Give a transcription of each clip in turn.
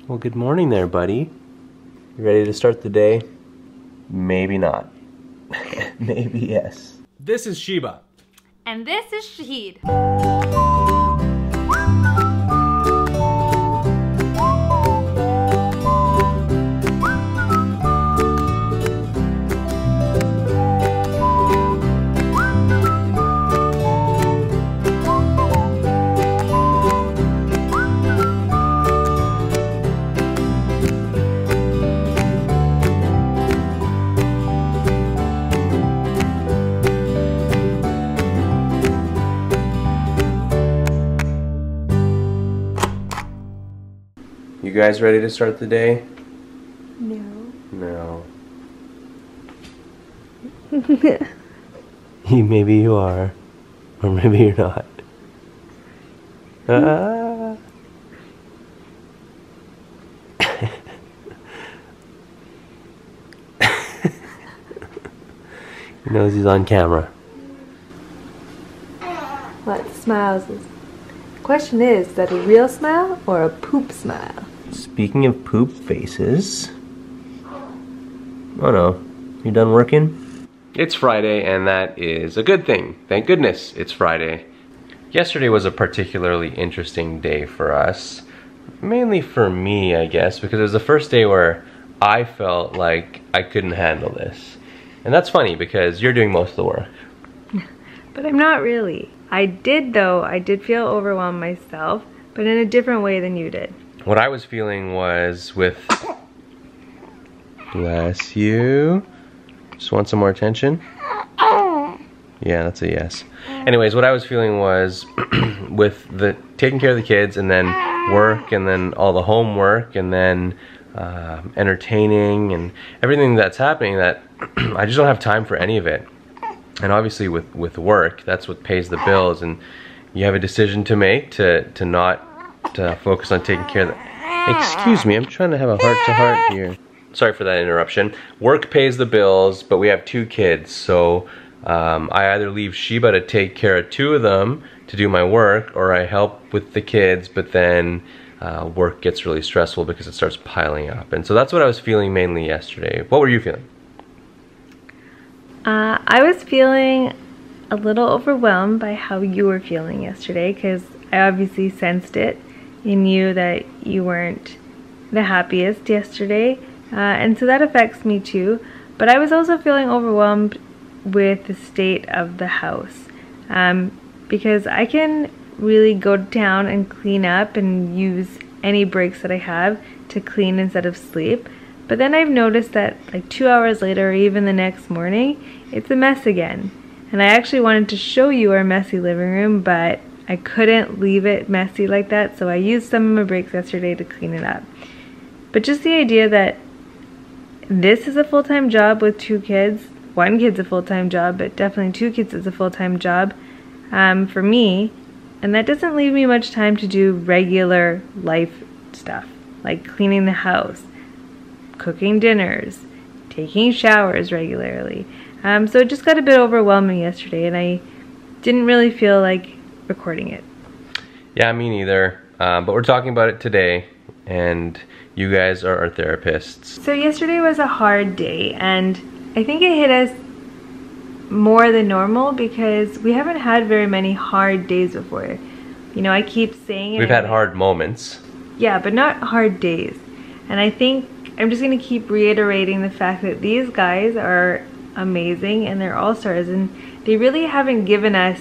Well, good morning there, buddy. You ready to start the day? Maybe not. Maybe yes. This is Sheeba. And this is Shaheed. You guys ready to start the day? No. No. Maybe you are. Or maybe you're not. He knows he's on camera. What smiles is? The question is that a real smile or a poop smile? Speaking of poop faces. Oh no, you done working? It's Friday, and that is a good thing. Thank goodness it's Friday. Yesterday was a particularly interesting day for us. Mainly for me, I guess, because it was the first day where I felt like I couldn't handle this. And that's funny because you're doing most of the work. But I'm not really. I did feel overwhelmed myself, but in a different way than you did. What I was feeling was with... Bless you. Just want some more attention? Yeah, that's a yes. Anyways, what I was feeling was with the taking care of the kids and then work and then all the homework and then entertaining and everything that's happening, that I just don't have time for any of it. And obviously with work, that's what pays the bills, and you have a decision to make to not focus on taking care of the... Excuse me, I'm trying to have a heart-to-heart here. Sorry for that interruption. Work pays the bills, but we have 2 kids, so I either leave Sheba to take care of 2 of them to do my work, or I help with the kids, but then work gets really stressful because it starts piling up. And so that's what I was feeling mainly yesterday. What were you feeling? I was feeling a little overwhelmed by how you were feeling yesterday, because I obviously sensed it in you that you weren't the happiest yesterday, and so that affects me too. But I was also feeling overwhelmed with the state of the house, because I can really go to town and clean up and use any breaks that I have to clean instead of sleep. But then I've noticed that like 2 hours later, or even the next morning, it's a mess again. And I actually wanted to show you our messy living room, but I couldn't leave it messy like that, so I used some of my breaks yesterday to clean it up. But just the idea that this is a full-time job with 2 kids, 1 kid's a full-time job, but definitely 2 kids is a full-time job for me, and that doesn't leave me much time to do regular life stuff, like cleaning the house, cooking dinners, taking showers regularly. So it just got a bit overwhelming yesterday, and I didn't really feel like recording it. Yeah, me neither. But we're talking about it today, and you guys are our therapists. So yesterday was a hard day, and I think it hit us more than normal because we haven't had very many hard days before. You know, I keep saying it. We've had hard moments. Yeah, but not hard days. And I think I'm just going to keep reiterating the fact that these guys are amazing and they're all-stars, and they really haven't given us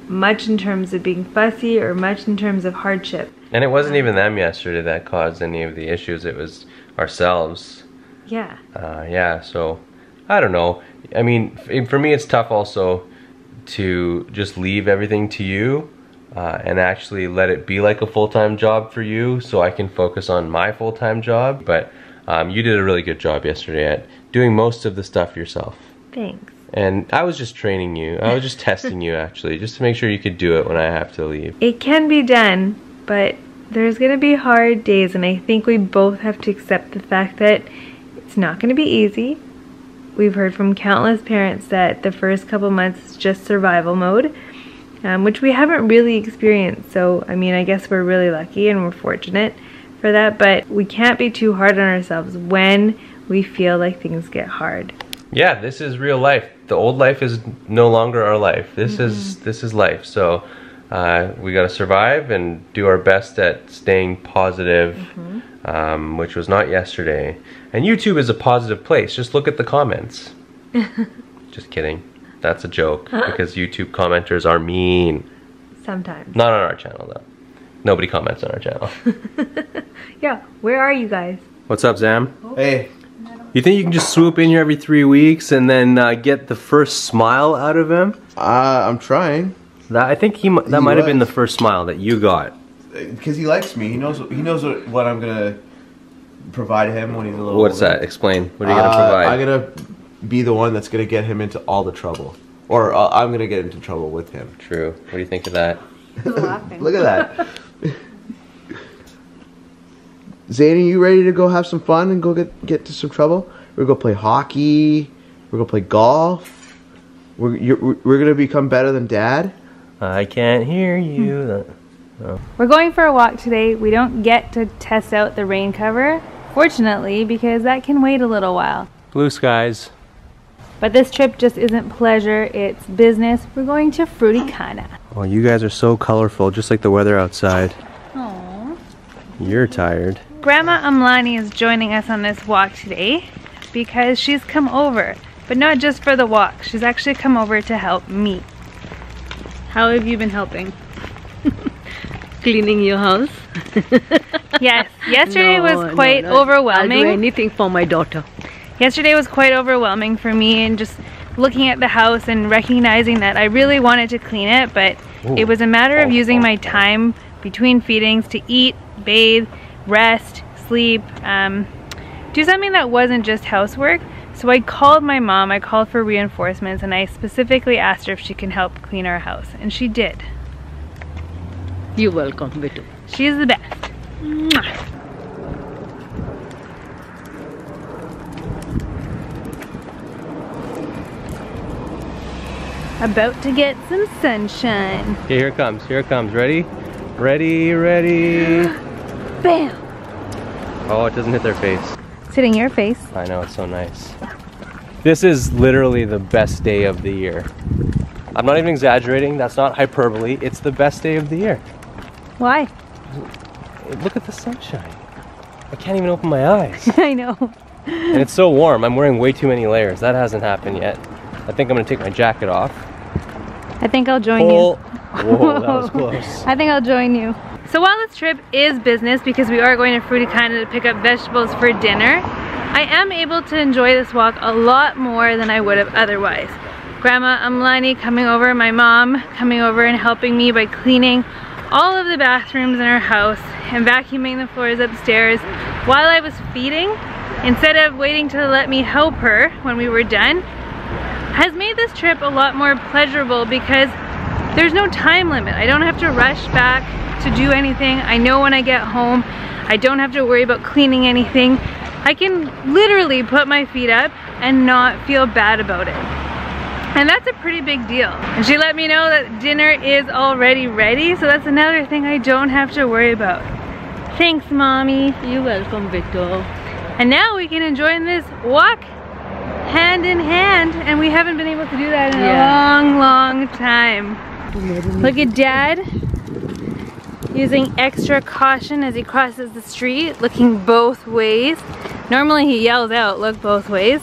much in terms of being fussy or much in terms of hardship. And it wasn't even them yesterday that caused any of the issues, it was ourselves. Yeah. Yeah, so I don't know. I mean, for me it's tough also to just leave everything to you and actually let it be like a full-time job for you so I can focus on my full-time job. But you did a really good job yesterday at doing most of the stuff yourself. Thanks. And I was just training you. I was just testing you, actually, just to make sure you could do it when I have to leave. It can be done, but there's going to be hard days, and I think we both have to accept the fact that it's not going to be easy. We've heard from countless parents that the first couple months is just survival mode, which we haven't really experienced. So, I mean, I guess we're really lucky and we're fortunate. for that, but we can't be too hard on ourselves when we feel like things get hard. Yeah, this is real life. The old life is no longer our life. This is life. So we got to survive and do our best at staying positive, which was not yesterday. And YouTube is a positive place. Just look at the comments. Just kidding. That's a joke because YouTube commenters are mean. Sometimes. Not on our channel though. Nobody comments on our channel. Yeah, where are you guys? What's up, Zam? Hey. You think you can just swoop in here every 3 weeks and then get the first smile out of him? I'm trying. I think that might have been the first smile that you got. Because he likes me. He knows what I'm gonna provide him when he's a little. What's older. that? Explain. What are you gonna provide? I'm gonna be the one that's gonna get him into all the trouble, or I'm gonna get into trouble with him. True. What do you think of that? Laughing. Look at that. Zany, you ready to go have some fun and go get to some trouble? We're gonna go play hockey. We're gonna play golf. We're gonna become better than Dad. I can't hear you. Oh. We're going for a walk today. We don't get to test out the rain cover, fortunately, because that can wait a little while. Blue skies. But this trip just isn't pleasure, it's business. We're going to Fruticana. Oh, you guys are so colorful, just like the weather outside. Aww. You're tired. Grandma Amlani is joining us on this walk today because she's come over, but not just for the walk. She's actually come over to help me. How have you been helping? Cleaning your house? Yes, yesterday was quite overwhelming. I'll do anything for my daughter. Yesterday was quite overwhelming for me, and just looking at the house and recognizing that I really wanted to clean it, but it was a matter of using my time between feedings to eat, bathe, rest, sleep, do something that wasn't just housework. So I called my mom, I called for reinforcements, and I specifically asked her if she can help clean our house, and she did. You're welcome, Bitu. She's the best. Mwah. About to get some sunshine. Okay, here it comes. Here it comes. Ready? Ready, ready. Bam! Oh, it doesn't hit their face. It's hitting your face. I know, it's so nice. This is literally the best day of the year. I'm not even exaggerating. That's not hyperbole. It's the best day of the year. Why? Look at the sunshine. I can't even open my eyes. I know. And it's so warm. I'm wearing way too many layers. That hasn't happened yet. I think I'm gonna take my jacket off. I think I'll join you. Whoa, that was close. I think I'll join you. So while this trip is business, because we are going to Fruticana to pick up vegetables for dinner, I am able to enjoy this walk a lot more than I would have otherwise. Grandma Amlani coming over, my mom coming over and helping me by cleaning all of the bathrooms in our house and vacuuming the floors upstairs while I was feeding, instead of waiting to let me help her when we were done, has made this trip a lot more pleasurable because there's no time limit. I don't have to rush back to do anything. I know when I get home, I don't have to worry about cleaning anything. I can literally put my feet up and not feel bad about it. And that's a pretty big deal. And she let me know that dinner is already ready, so that's another thing I don't have to worry about. Thanks, Mommy. You're welcome, Bitu. And now we can enjoy this walk hand in hand, and we haven't been able to do that in a long, long time. Look at Dad using extra caution as he crosses the street, looking both ways. Normally he yells out, "Look both ways."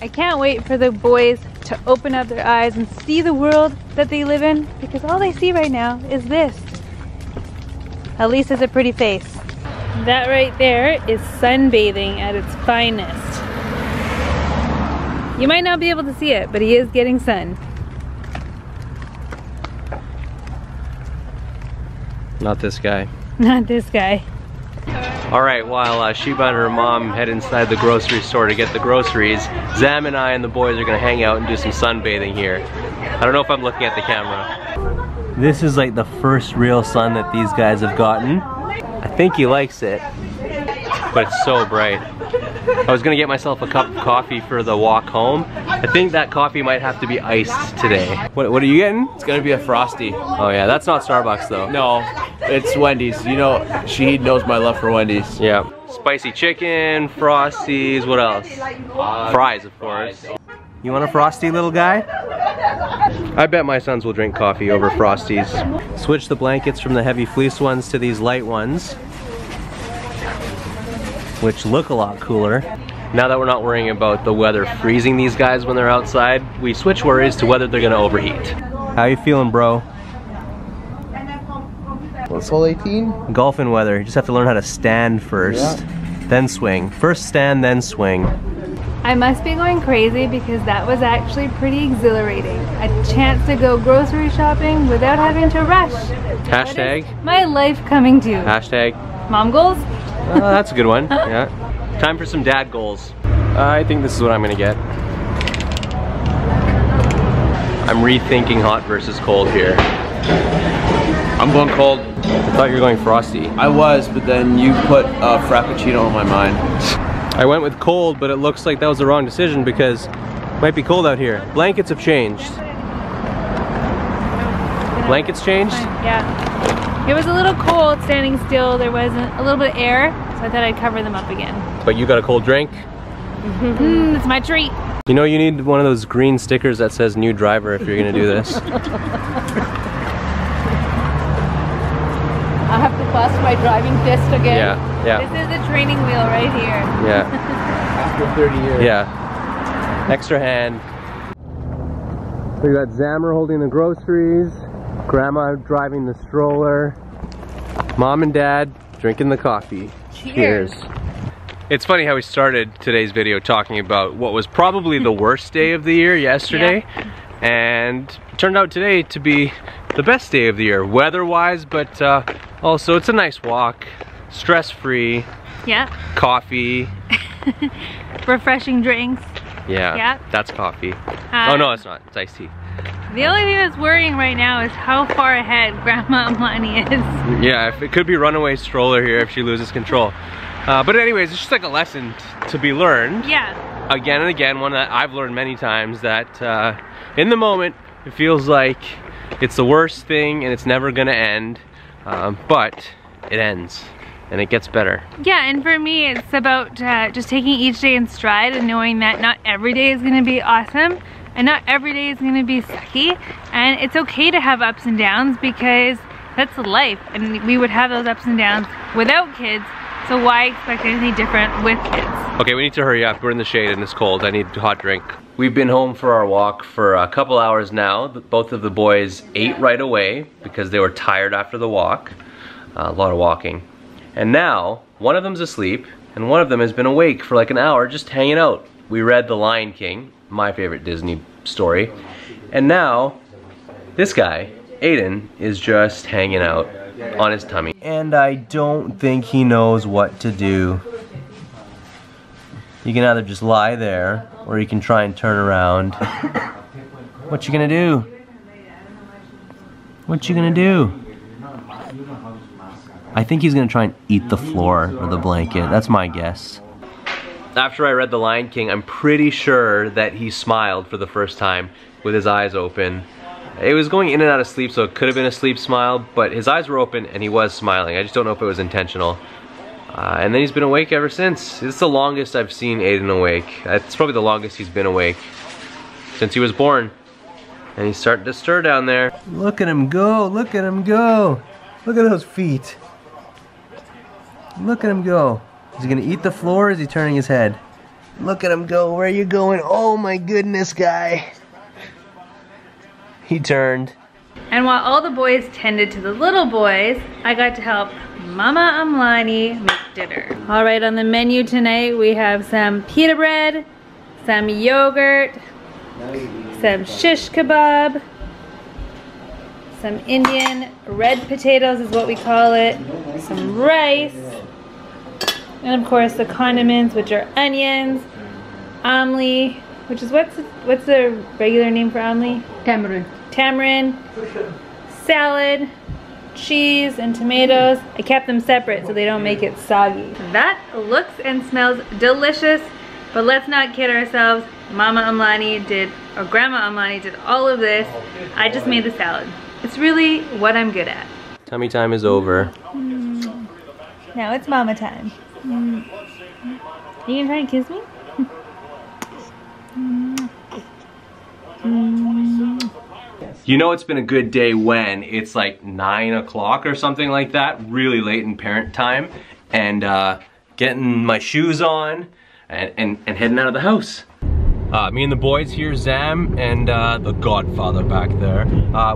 I can't wait for the boys to open up their eyes and see the world that they live in, because all they see right now is this. At least it's a pretty face. That right there is sunbathing at its finest. You might not be able to see it, but he is getting sun. Not this guy. Not this guy. Alright, while Sheeba and her mom head inside the grocery store to get the groceries, Zam and I and the boys are gonna hang out and do some sunbathing here. I don't know if I'm looking at the camera. This is like the first real sun that these guys have gotten. I think he likes it, but it's so bright. I was gonna get myself a cup of coffee for the walk home, I think that coffee might have to be iced today. What are you getting? It's gonna be a Frosty. Oh yeah, that's not Starbucks though. No, it's Wendy's. You know, Shaheed knows my love for Wendy's. Yeah. Spicy chicken, Frosties, what else? Fries, of course. You want a Frosty, little guy? I bet my sons will drink coffee over Frosties. Switch the blankets from the heavy fleece ones to these light ones, which look a lot cooler. Now that we're not worrying about the weather freezing these guys when they're outside, we switch worries to whether they're gonna overheat. How you feeling, bro? What's hole 18? Golfing weather, you just have to learn how to stand first, then swing. First stand, then swing. I must be going crazy because that was actually pretty exhilarating. A chance to go grocery shopping without having to rush. Hashtag? What is my life coming to? Hashtag? Mom goals? That's a good one, yeah. Time for some dad goals. I think this is what I'm gonna get. I'm rethinking hot versus cold here. I'm going cold. I thought you were going Frosty. I was, but then you put a Frappuccino on my mind. I went with cold, but it looks like that was the wrong decision because it might be cold out here. Blankets have changed. Blankets changed? Yeah. It was a little cold standing still. There wasn't a little bit of air, so I thought I'd cover them up again. But you got a cold drink? It's my treat. You know, you need one of those green stickers that says new driver if you're gonna do this. I have to pass my driving test again. Yeah. This is the training wheel right here. Yeah. After 30 years. Yeah. Extra hand. We got Zammer holding the groceries, Grandma driving the stroller, Mom and Dad drinking the coffee. Cheers. It's funny how we started today's video talking about what was probably the worst day of the year yesterday, and it turned out today to be the best day of the year, weather-wise, but also it's a nice walk, stress-free, coffee. Refreshing drinks. Yeah, that's coffee. Oh no, it's not, it's iced tea. The only thing that's worrying right now is how far ahead Grandma Amani is. Yeah, it could be runaway stroller here if she loses control. But anyways, it's just like a lesson to be learned. Yeah. Again and again, one that I've learned many times, that in the moment, it feels like it's the worst thing and it's never gonna end, but it ends and it gets better. Yeah, and for me, it's about just taking each day in stride and knowing that not every day is gonna be awesome and not every day is gonna be sucky, and it's okay to have ups and downs because that's life, and we would have those ups and downs without kids. So why expect anything different with kids? Okay, we need to hurry up. We're in the shade and it's cold. I need a hot drink. We've been home for our walk for a couple hours now. Both of the boys ate right away because they were tired after the walk. A lot of walking. And now, one of them's asleep and one of them has been awake for like an hour just hanging out. We read The Lion King, my favorite Disney story. And now, this guy, Aiden, is just hanging out on his tummy. And I don't think he knows what to do. You can either just lie there, or you can try and turn around. What you gonna do? What you gonna do? I think he's gonna try and eat the floor or the blanket. That's my guess. After I read The Lion King, I'm pretty sure that he smiled for the first time with his eyes open. It was going in and out of sleep, so it could have been a sleep smile, but his eyes were open and he was smiling. I just don't know if it was intentional. And then he's been awake ever since. It's the longest I've seen Aiden awake. It's probably the longest he's been awake since he was born. And he's starting to stir down there. Look at him go, look at him go. Look at those feet. Look at him go. Is he gonna eat the floor or is he turning his head? Look at him go, where are you going? Oh my goodness, guy. He turned. And while all the boys tended to the little boys, I got to help Mama Amlani make dinner. All right, on the menu tonight, we have some pita bread, some yogurt, some shish kebab, some Indian red potatoes is what we call it, some rice, and of course the condiments, which are onions, amli, which is what's the regular name for amli? Tamarind. Tamarind, salad, cheese, and tomatoes. I kept them separate so they don't make it soggy. That looks and smells delicious. But let's not kid ourselves. Mama Amlani did, or Grandma Amlani did all of this. I just made the salad. It's really what I'm good at. Tummy time is over. Now it's mama time. You gonna try to kiss me? You know it's been a good day when it's like 9 o'clock or something like that, really late in parent time, and getting my shoes on and heading out of the house. Me and the boys here, Zam and the Godfather back there.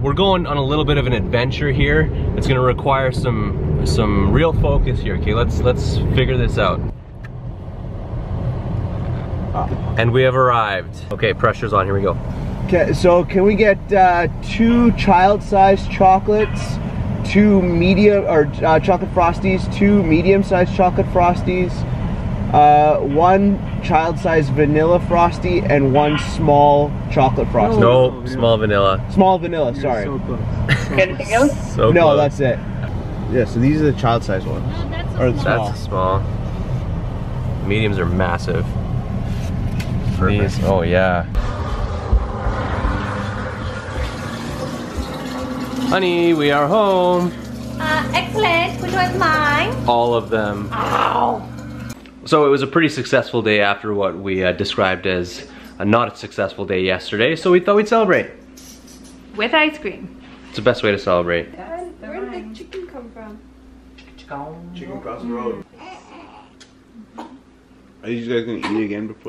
We're going on a little bit of an adventure here. It's gonna require some real focus here. Okay, let's figure this out. And we have arrived. Okay, pressure's on, here we go. Okay, so can we get 2 child-sized chocolates, 2 medium or chocolate frosties, 2 medium-sized chocolate frosties, 1 child-sized vanilla frosty, and 1 small chocolate frosty. No, small vanilla. Small vanilla, sorry. So close. Anything else? So No, close. that's it. Yeah, so these are the child-sized ones. Or the small. That's small. Mediums are massive. These, oh yeah. Honey, we are home. Excellent. Which one's mine? All of them. Ow. So it was a pretty successful day after what we described as a not a successful day yesterday, so we thought we'd celebrate. With ice cream. It's the best way to celebrate. Where did the chicken come from? Chicken across the road. Are you guys gonna eat it again before?